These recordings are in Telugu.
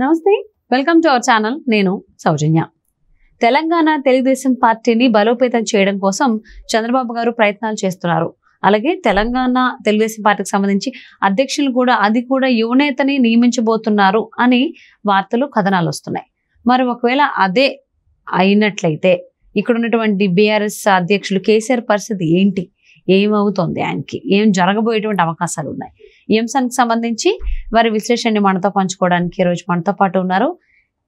నమస్తే, వెల్కమ్ టు అవర్ ఛానల్. నేను సౌజన్య. తెలంగాణ తెలుగుదేశం పార్టీని బలోపేతం చేయడం కోసం చంద్రబాబు గారు ప్రయత్నాలు చేస్తున్నారు. అలాగే తెలంగాణ తెలుగుదేశం పార్టీకి సంబంధించి అధ్యక్షులు కూడా యువనేతని నియమించబోతున్నారు అని వార్తలు కథనాలు వస్తున్నాయి. మరి ఒకవేళ అదే అయినట్లయితే ఇక్కడ ఉన్నటువంటి బీఆర్ఎస్ అధ్యక్షులు కేసీఆర్ పరిస్థితి ఏంటి? ఏమవుతోంది? ఆయనకి ఏం జరగబోయేటువంటి అవకాశాలు ఉన్నాయి? ఈ అంశానికి సంబంధించి వారి విశ్లేషణని మనతో పంచుకోవడానికి ఈరోజు మనతో పాటు ఉన్నారు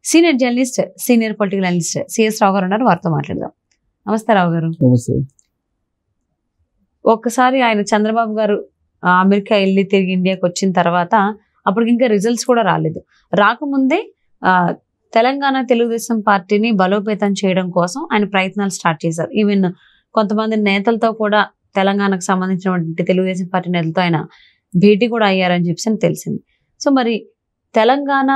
senior journalist, senior political analyst CS Rao గారు ఉన్నారు. వారితో మాట్లాడదాం. నమస్తే రావు గారు. ఒక్కసారి ఆయన చంద్రబాబు గారు అమెరికా వెళ్ళి తిరిగి ఇండియాకి వచ్చిన తర్వాత అప్పటికి ఇంకా రిజల్ట్స్ కూడా రాలేదు. రాకముందే తెలంగాణ తెలుగుదేశం పార్టీని బలోపేతం చేయడం కోసం ఆయన ప్రయత్నాలు స్టార్ట్ చేశారు. ఈవెన్ కొంతమంది నేతలతో కూడా తెలంగాణకు సంబంధించినటువంటి తెలుగుదేశం పార్టీ నేతలతో ఆయన భేటీ కూడా అయ్యారని చెప్పి తెలిసింది. సో మరి తెలంగాణ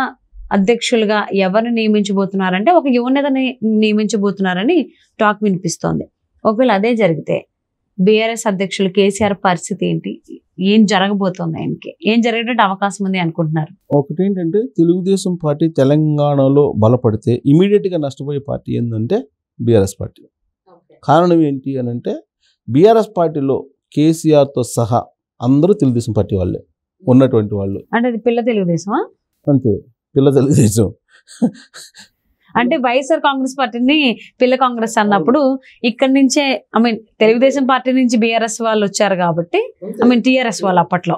అధ్యక్షులుగా ఎవరిని నియమించబోతున్నారంటే ఒక యువనేతని నియమించబోతున్నారని టాక్ వినిపిస్తోంది. ఒకవేళ అదే జరిగితే బీఆర్ఎస్ అధ్యక్షులు కేసీఆర్ పరిస్థితి ఏంటి? ఏం జరగబోతోంది? ఆయనకి ఏం జరిగేటువంటి అవకాశం ఉంది అనుకుంటున్నారు? ఒకటి ఏంటంటే, తెలుగుదేశం పార్టీ తెలంగాణలో బలపడితే ఇమీడియట్ గా నష్టపోయే పార్టీ ఏంటంటే బీఆర్ఎస్ పార్టీ. కారణం ఏంటి అని అంటే, బీఆర్ఎస్ పార్టీలో కేసీఆర్తో సహా అందరూ తెలుగుదేశం పార్టీ వాళ్ళే ఉన్నటువంటి వాళ్ళు. అంటే అది పిల్ల తెలుగుదేశమా? అంతే, పిల్ల తెలుగుదేశం. అంటే వైఎస్ఆర్ కాంగ్రెస్ పార్టీని పిల్ల కాంగ్రెస్ అన్నప్పుడు ఇక్కడ నుంచే తెలుగుదేశం పార్టీ నుంచి బీఆర్ఎస్ వాళ్ళు వచ్చారు కాబట్టి టీఆర్ఎస్ వాళ్ళు అప్పట్లో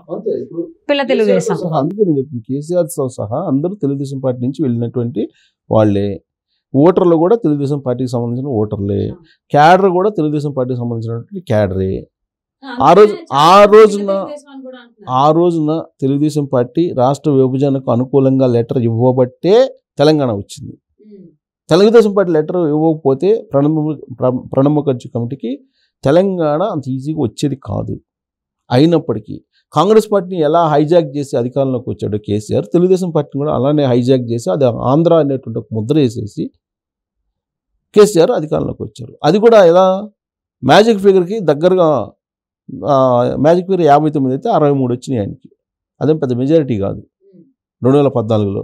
పిల్ల తెలుగుదేశం. అందుకే నేను చెప్తాను, కేసీఆర్ తో సహా అందరూ తెలుగుదేశం పార్టీ నుంచి వెళ్ళినటువంటి వాళ్ళే. ఓటర్లు కూడా తెలుగుదేశం పార్టీకి సంబంధించిన ఓటర్లే, క్యాడర్ కూడా తెలుగుదేశం పార్టీకి సంబంధించినటువంటి క్యాడరే. ఆ రోజున తెలుగుదేశం పార్టీ రాష్ట్ర విభజనకు అనుకూలంగా లెటర్ ఇవ్వబట్టే తెలంగాణ వచ్చింది. తెలుగుదేశం పార్టీ లెటర్ ఇవ్వకపోతే ప్రణబ్ ముఖర్జీ కమిటీకి తెలంగాణ అంత ఈజీగా వచ్చేది కాదు. అయినప్పటికీ కాంగ్రెస్ పార్టీని ఎలా హైజాక్ చేసి అధికారంలోకి వచ్చాడో కేసీఆర్, తెలుగుదేశం పార్టీని కూడా అలానే హైజాక్ చేసి అది ఆంధ్ర అనేటువంటి ఒక ముద్ర వేసేసి కేసీఆర్ అధికారంలోకి వచ్చారు. అది కూడా ఎలా, మ్యాజిక్ ఫిగర్కి దగ్గరగా, మ్యాజిక్ ఫిగర్ 59 అయితే 63 వచ్చినాయి ఆయనకి. అదేం పెద్ద మెజారిటీ కాదు 2014లో.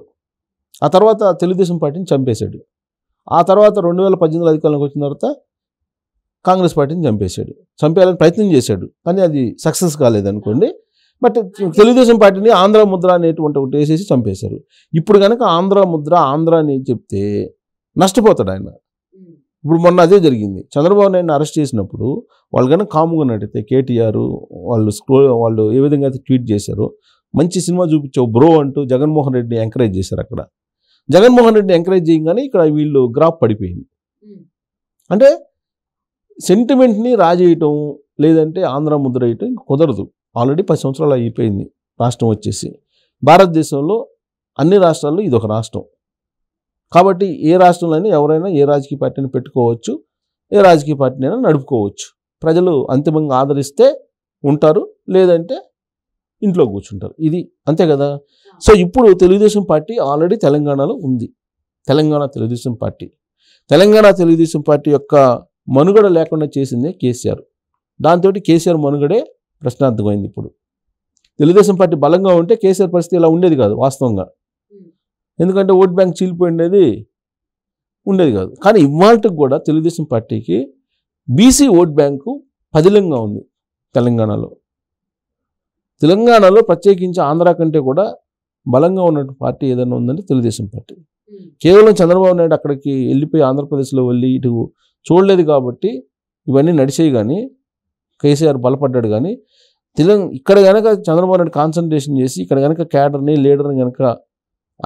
ఆ తర్వాత తెలుగుదేశం పార్టీని చంపేశాడు. ఆ తర్వాత 2018లో అధికారంలోకి వచ్చిన తర్వాత కాంగ్రెస్ పార్టీని చంపేశాడు. చంపేయాలని ప్రయత్నం చేశాడు, కానీ అది సక్సెస్ కాలేదనుకోండి. బట్ తెలుగుదేశం పార్టీని ఆంధ్ర ముద్ర అనేటువంటి ఒకటి వేసేసి చంపేశారు. ఇప్పుడు కనుక ఆంధ్ర ముద్ర, ఆంధ్ర అని చెప్తే నష్టపోతాడు ఆయన. ఇప్పుడు మొన్న అదే జరిగింది. చంద్రబాబు నాయుడిని అరెస్ట్ చేసినప్పుడు వాళ్ళు కనుక కాముగా నడితే కేటీఆర్ వాళ్ళు ఏ విధంగా అయితే ట్వీట్ చేశారో, మంచి సినిమా చూపించావు బ్రో అంటూ జగన్మోహన్ రెడ్డిని ఎంకరేజ్ చేశారు. అక్కడ జగన్మోహన్ రెడ్డిని ఎంకరేజ్ చేయగానే ఇక్కడ వీళ్ళు గ్రాఫ్ పడిపోయింది. అంటే సెంటిమెంట్ని రాజేయటం, లేదంటే ఆంధ్ర ముద్ర వేయటం కుదరదు. ఆల్రెడీ 10 సంవత్సరాలు అయిపోయింది రాష్ట్రం వచ్చేసి. భారతదేశంలో అన్ని రాష్ట్రాల్లో ఇది ఒక రాష్ట్రం కాబట్టి ఏ రాష్ట్రంలోనే ఎవరైనా ఏ రాజకీయ పార్టీని పెట్టుకోవచ్చు, ఏ రాజకీయ పార్టీని అయినా నడుపుకోవచ్చు. ప్రజలు అంతిమంగా ఆదరిస్తే ఉంటారు, లేదంటే ఇంట్లో కూర్చుంటారు. ఇది అంతే కదా. సో ఇప్పుడు తెలుగుదేశం పార్టీ ఆల్రెడీ తెలంగాణలో ఉంది. తెలంగాణ తెలుగుదేశం పార్టీ యొక్క మనుగడ లేకుండా చేసిందే కేసీఆర్. దాంతో కేసీఆర్ మనుగడే ప్రశ్నార్థమైంది. ఇప్పుడు తెలుగుదేశం పార్టీ బలంగా ఉంటే కేసీఆర్ పరిస్థితి ఇలా ఉండేది కాదు వాస్తవంగా. ఎందుకంటే ఓట్ బ్యాంక్ చీలిపోయిండేది ఉండేది కాదు. కానీ ఇవాళకి కూడా తెలుగుదేశం పార్టీకి బీసీ ఓట్ బ్యాంకు పదిలంగా ఉంది తెలంగాణలో ప్రత్యేకించి ఆంధ్ర కంటే కూడా బలంగా ఉన్న పార్టీ ఏదైనా ఉందంటే తెలుగుదేశం పార్టీ. కేవలం చంద్రబాబు నాయుడు అక్కడికి వెళ్ళిపోయి ఆంధ్రప్రదేశ్లో వెళ్ళి ఇటు చూడలేదు కాబట్టి ఇవన్నీ నడిచేయి. కానీ కేసీఆర్ బలపడ్డాడు. కానీ ఇక్కడ కనుక చంద్రబాబు నాయుడు కాన్సన్ట్రేషన్ చేసి ఇక్కడ కనుక క్యాడర్ని, లీడర్ని కనుక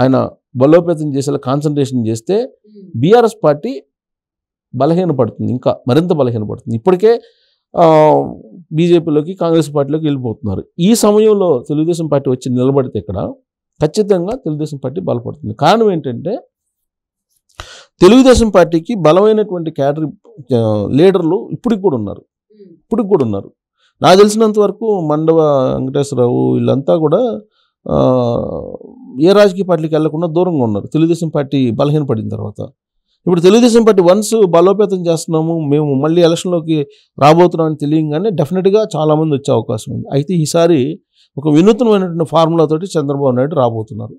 ఆయన బలోపేతం చేసేలా కాన్సన్ట్రేషన్ చేస్తే బీఆర్ఎస్ పార్టీ బలహీనపడుతుంది, ఇంకా మరింత బలహీనపడుతుంది. ఇప్పటికే బీజేపీలోకి, కాంగ్రెస్ పార్టీలోకి వెళ్ళిపోతున్నారు. ఈ సమయంలో తెలుగుదేశం పార్టీ వచ్చి నిలబడితే ఇక్కడ ఖచ్చితంగా తెలుగుదేశం పార్టీ బలపడుతుంది. కారణం ఏంటంటే, తెలుగుదేశం పార్టీకి బలమైనటువంటి క్యాడర్ లీడర్లు ఇప్పటికి కూడా ఉన్నారు. నాకు తెలిసినంత వరకు మండవ వెంకటేశ్వరరావు వీళ్ళంతా కూడా ఏ రాజకీయ పార్టీకి వెళ్లకుండా దూరంగా ఉన్నారు తెలుగుదేశం పార్టీ బలహీనపడిన తర్వాత. ఇప్పుడు తెలుగుదేశం పార్టీ వన్స్ బలోపేతం చేస్తున్నాము, మేము మళ్ళీ ఎలక్షన్లోకి రాబోతున్నామని తెలియగానే డెఫినెట్గా చాలామంది వచ్చే అవకాశం ఉంది. అయితే ఈసారి ఒక వినూత్నమైనటువంటి ఫార్ములా తోటి చంద్రబాబు నాయుడు రాబోతున్నారు.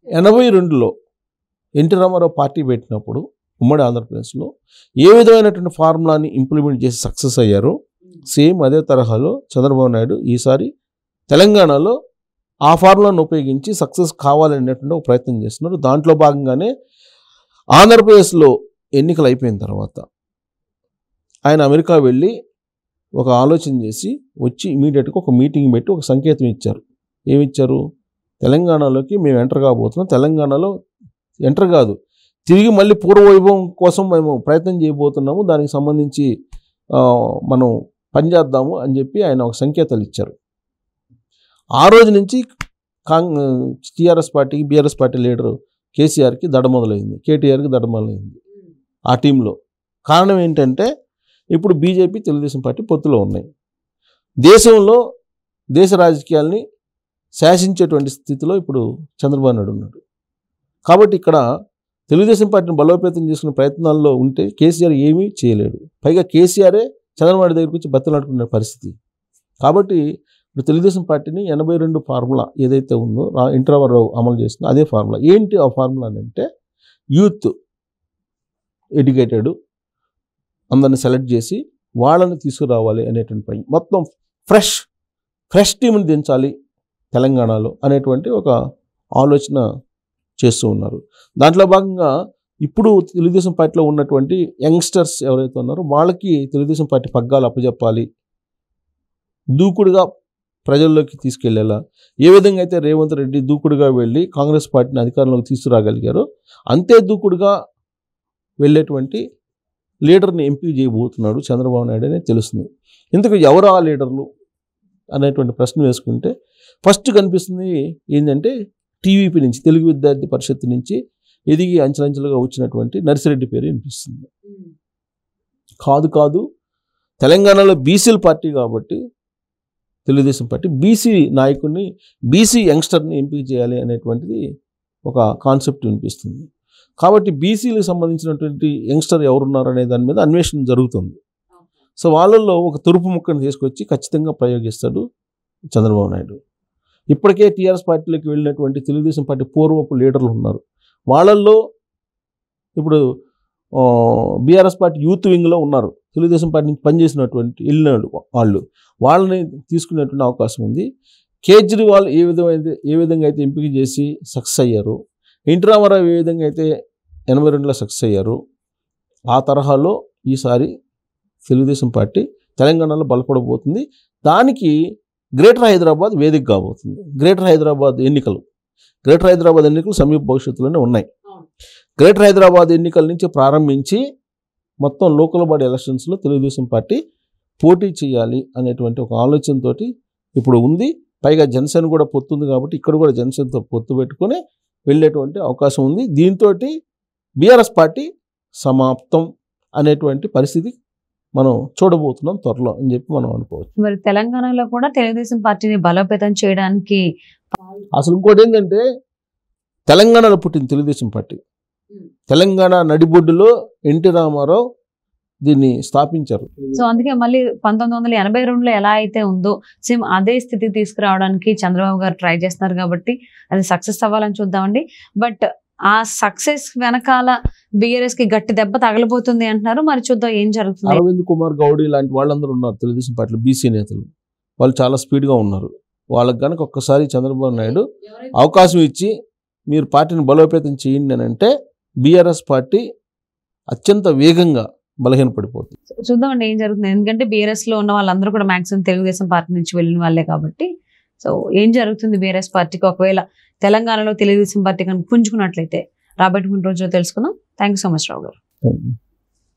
82లో ఎన్టీ రామారావు పార్టీ పెట్టినప్పుడు ఉమ్మడి ఆంధ్రప్రదేశ్లో ఏ విధమైనటువంటి ఫార్ములాని ఇంప్లిమెంట్ చేసి సక్సెస్ అయ్యారో సేమ్ అదే తరహాలో చంద్రబాబు నాయుడు ఈసారి తెలంగాణలో ఆ ఫార్ములాను ఉపయోగించి సక్సెస్ కావాలనేటువంటి ఒక ప్రయత్నం చేస్తున్నారు. దాంట్లో భాగంగానే ఆంధ్రప్రదేశ్లో ఎన్నికలు అయిపోయిన తర్వాత ఆయన అమెరికా వెళ్ళి ఒక ఆలోచన చేసి వచ్చి ఇమీడియట్గా ఒక మీటింగ్ పెట్టి ఒక సంకేతం ఇచ్చారు. ఏమిచ్చారు? తెలంగాణలోకి మేము ఎంటర్ కాబోతున్నాం, తెలంగాణలో ఎంటర్ కాదు తిరిగి మళ్ళీ పూర్వవైభవం కోసం మేము ప్రయత్నం చేయబోతున్నాము, దానికి సంబంధించి మనం పనిచేద్దాము అని చెప్పి ఆయన ఒక సంకేతాలు ఇచ్చారు. ఆ రోజు నుంచి టీఆర్ఎస్ పార్టీకి బీఆర్ఎస్ పార్టీ లీడరు కేసీఆర్కి దడ మొదలైంది, కేటీఆర్కి దడ మొదలైంది ఆ టీంలో. కారణం ఏంటంటే ఇప్పుడు బీజేపీ తెలుగుదేశం పార్టీ పొత్తులో ఉన్నాయి. దేశంలో దేశ రాజకీయాల్ని శాసించేటువంటి స్థితిలో ఇప్పుడు చంద్రబాబు నాయుడు ఉన్నాడు. కాబట్టి ఇక్కడ తెలుగుదేశం పార్టీని బలోపేతం చేసుకునే ప్రయత్నాల్లో ఉంటే కేసీఆర్ ఏమీ చేయలేడు. పైగా కేసీఆరే చంద్రబాబు నాయుడు దగ్గరికి వచ్చి బతిలాడుకునే పరిస్థితి. కాబట్టి ఇప్పుడు తెలుగుదేశం పార్టీని 82 ఫార్ములా ఏదైతే ఉందో ఎన్టీ రామారావు అమలు చేస్తుందో అదే ఫార్ములా. ఏంటి ఆ ఫార్ములా అంటే యూత్ ఎడ్యుకేటెడ్ అందరిని సెలెక్ట్ చేసి వాళ్ళని తీసుకురావాలి అనేటువంటి పని, మొత్తం ఫ్రెష్ టీంని దించాలి తెలంగాణలో అనేటువంటి ఒక ఆలోచన చేస్తూ ఉన్నారు. దాంట్లో భాగంగా ఇప్పుడు తెలుగుదేశం పార్టీలో ఉన్నటువంటి యంగ్స్టర్స్ ఎవరైతే ఉన్నారో వాళ్ళకి తెలుగుదేశం పార్టీ పగ్గాలు అప్పచెప్పాలి, దూకుడుగా ప్రజల్లోకి తీసుకెళ్లేలా. ఏ విధంగా అయితే రేవంత్ రెడ్డి దూకుడుగా వెళ్ళి కాంగ్రెస్ పార్టీని అధికారంలోకి తీసుకురాగలిగారో అంతే దూకుడుగా వెళ్ళేటువంటి లీడర్ని ఎంపిక చేయబోతున్నాడు చంద్రబాబు నాయుడు అని తెలుస్తుంది. ఇందుకు ఎవరు ఆ లీడర్లు అనేటువంటి ప్రశ్న వేసుకుంటే ఫస్ట్ కనిపిస్తుంది ఏంటంటే టీవీపీ నుంచి, తెలుగు విద్యార్థి పరిషత్ నుంచి ఎదిగి అంచెలంచెలుగా వచ్చినటువంటి నర్సిరెడ్డి పేరు వినిపిస్తుంది. కాదు తెలంగాణలో బీసీల పార్టీ కాబట్టి తెలుగుదేశం పార్టీ బీసీ నాయకుడిని, బీసీ యంగ్స్టర్ని ఎంపిక చేయాలి అనేటువంటిది ఒక కాన్సెప్ట్ వినిపిస్తుంది. కాబట్టి బీసీలకు సంబంధించినటువంటి యంగ్స్టర్ ఎవరున్నారు అనే దాని మీద అన్వేషణ జరుగుతుంది. సో వాళ్ళల్లో ఒక తురుపు ముక్కను తీసుకొచ్చి ఖచ్చితంగా ప్రయోగిస్తాడు చంద్రబాబు నాయుడు. ఇప్పటికే టీఆర్ఎస్ పార్టీలోకి వెళ్ళినటువంటి తెలుగుదేశం పార్టీ పూర్వపు లీడర్లు ఉన్నారు. వాళ్ళల్లో ఇప్పుడు బీఆర్ఎస్ పార్టీ యూత్ వింగ్లో ఉన్నారు, తెలుగుదేశం పార్టీ నుంచి పనిచేసినటువంటి వెళ్ళినాడు వాళ్ళని తీసుకునేటువంటి అవకాశం ఉంది. కేజ్రీవాల్ ఏ విధంగా అయితే ఎంపిక చేసి సక్సెస్ అయ్యారు, ఎన్టీ రామారావు ఏ విధంగా అయితే 82లో సక్సెస్ అయ్యారు, ఆ తరహాలో ఈసారి తెలుగుదేశం పార్టీ తెలంగాణలో బలపడబోతుంది. దానికి గ్రేటర్ హైదరాబాద్ వేదిక కాబోతుంది. గ్రేటర్ హైదరాబాద్ ఎన్నికలు సమీప భవిష్యత్తులోనే ఉన్నాయి. గ్రేటర్ హైదరాబాద్ ఎన్నికల నుంచి ప్రారంభించి మొత్తం లోకల్ బాడీ ఎలక్షన్స్లో తెలుగుదేశం పార్టీ పోటీ చేయాలి అనేటువంటి ఒక ఆలోచనతో ఇప్పుడు ఉంది. పైగా జనసేన కూడా పొత్తుంది కాబట్టి ఇక్కడ కూడా జనసేనతో పొత్తు పెట్టుకొని వెళ్ళేటువంటి అవకాశం ఉంది. దీంతో బీఆర్ఎస్ పార్టీ సమాప్తం అనేటువంటి పరిస్థితి మనం చూడబోతున్నాం త్వరలో అని చెప్పి మనం అనుకోవచ్చు. మరి తెలంగాణలో కూడా తెలుగుదేశం పార్టీని బలోపేతం చేయడానికి అసలు ఇంకోటి ఏంటంటే తెలంగాణలో పుట్టింది తెలుగుదేశం పార్టీ. తెలంగాణ నడిబొడ్డులో ఎన్టీ రామారావు దీన్ని స్థాపించారు. సో అందుకే మళ్ళీ 1982లో ఎలా అయితే ఉందో సేమ్ అదే స్థితికి తీసుకురావడానికి చంద్రబాబు గారు ట్రై చేస్తున్నారు కాబట్టి అది సక్సెస్ అవ్వాలని చూద్దామండి. బట్ ఆ సక్సెస్ వెనకాల బీఆర్ఎస్ కి గట్టి దెబ్బ తగలబోతుంది అంటున్నారు. మరి చూద్దాం ఏం జరుగుతుంది. అరవింద్ కుమార్ గౌడ్ ఇలాంటి వాళ్ళందరూ ఉన్నారు తెలుగుదేశం పార్టీలో, బీసీ నేతలు. వాళ్ళు చాలా స్పీడ్గా ఉన్నారు. వాళ్ళకి కనుక ఒక్కసారి చంద్రబాబు నాయుడు అవకాశం ఇచ్చి మీరు పార్టీని బలోపేతం చేయండి అని అంటే బీఆర్ఎస్ పార్టీ అత్యంత వేగంగా బలహీనపడిపోతుంది. చూద్దామండి ఏం జరుగుతుంది. ఎందుకంటే బీఆర్ఎస్ లో ఉన్న వాళ్ళందరూ కూడా మాక్సిమం తెలుగుదేశం పార్టీ నుంచి వెళ్ళిన వాళ్ళే కాబట్టి సో ఏం జరుగుతుంది బీఆర్ఎస్ పార్టీకి ఒకవేళ తెలంగాణలో తెలుగుదేశం పార్టీ కనుక పుంజుకున్నట్లయితే రాబోయే రోజుల్లో తెలుసుకుందాం. థ్యాంక్ యూ సో మచ్ రావు గారు.